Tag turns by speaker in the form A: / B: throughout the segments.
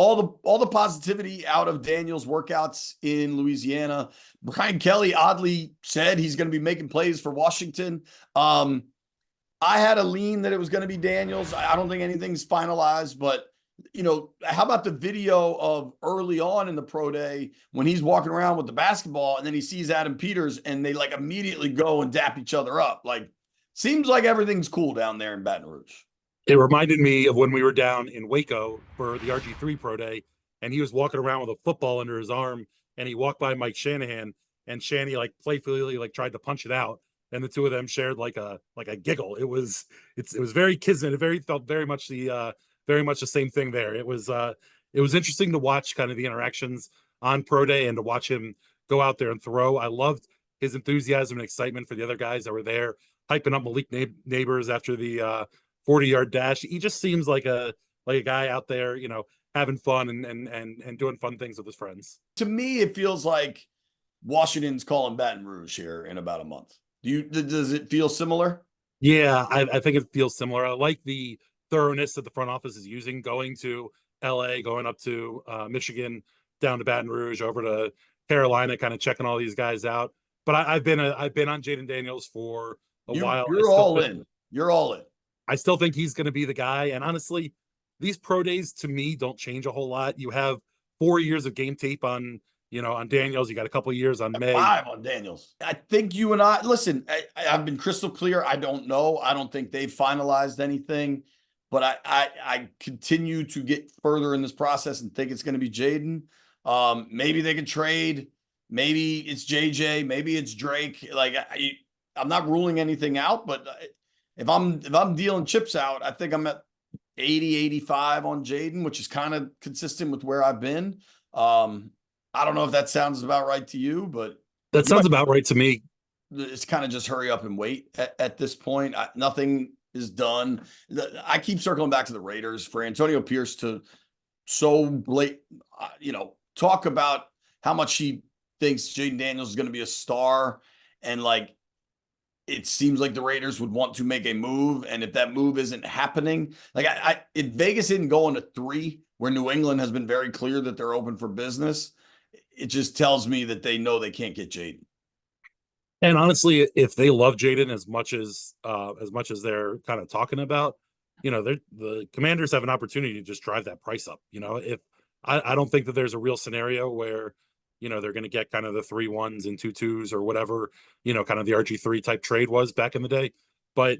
A: all the positivity out of Daniel's workouts in Louisiana. Brian Kelly oddly said he's going to be making plays for Washington. I had a lean that it was going to be Daniels. I don't think anything's finalized, but how about the video of early on in the pro day when he's walking around with the basketball and then he sees Adam Peters and they like immediately go and dap each other up. Like, seems like everything's cool down there in Baton Rouge.
B: It reminded me of when we were down in Waco for the RG3 Pro Day, and he was walking around with a football under his arm, and he walked by Mike Shanahan, and Shanny like playfully like tried to punch it out, and the two of them shared like a giggle. It was very kismet. It felt very much the same thing there. It was interesting to watch kind of the interactions on Pro Day and to watch him go out there and throw. I loved his enthusiasm and excitement for the other guys that were there, hyping up Malik Neighbors after the 40-yard dash. He just seems like a guy out there, having fun and doing fun things with his friends.
A: To me, it feels like Washington's calling Baton Rouge here in about a month. Does it feel similar?
B: Yeah, I think it feels similar. I like the thoroughness that the front office is using, going to LA, going up to Michigan, down to Baton Rouge, over to Carolina, kind of checking all these guys out. But I've been on Jayden Daniels for a while.
A: You're all in. You're all in.
B: I still think he's going to be the guy. And honestly, these pro days to me don't change a whole lot. You have 4 years of game tape on Daniels. You got a couple of years on May.
A: 5 on Daniels. I think you and I, listen, I've been crystal clear. I don't know. I don't think they've finalized anything, but I continue to get further in this process and think it's going to be Jayden. Maybe they can trade. Maybe it's JJ. Maybe it's Drake. Like, I'm not ruling anything out, but if I'm dealing chips out, I think I'm at 80, 85 on Jayden, which is kind of consistent with where I've been. I don't know if that sounds about right to you, but
B: that sounds about right to me.
A: It's kind of just hurry up and wait at this point. Nothing is done. I keep circling back to the Raiders for Antonio Pierce to talk about how much he thinks Jayden Daniels is going to be a star. And like, it seems like the Raiders would want to make a move. And if that move isn't happening, like if Vegas didn't go into 3, where New England has been very clear that they're open for business, it just tells me that they know they can't get Jayden.
B: And honestly, if they love Jayden as much as they're kind of talking about, the Commanders have an opportunity to just drive that price up. If I don't think that there's a real scenario where, they're going to get kind of the 3 1s and 2 2s or whatever, kind of the RG3 type trade was back in the day. But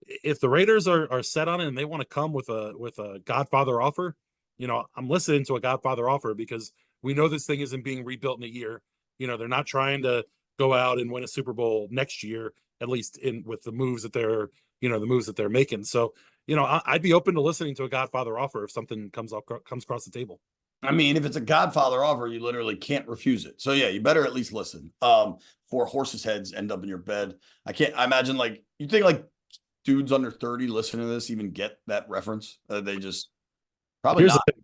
B: if the Raiders are set on it and they want to come with a Godfather offer, I'm listening to a Godfather offer, because we know this thing isn't being rebuilt in a year. They're not trying to go out and win a Super Bowl next year, at least with the moves that they're making. So, I'd be open to listening to a Godfather offer if something comes across the table.
A: I mean, if it's a Godfather offer, you literally can't refuse it. So yeah, you better at least listen. Before horses' heads end up in your bed. I imagine, like, you think like dudes under 30 listening to this even get that reference? They just probably
B: Here's
A: not.
B: The thing.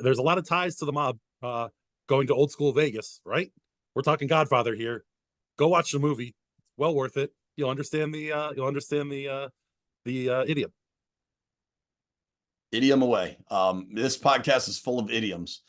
B: There's a lot of ties to the mob going to old school Vegas, right? We're talking Godfather here. Go watch the movie. Well worth it. You'll understand the idiom.
A: Idiom away. This podcast is full of idioms.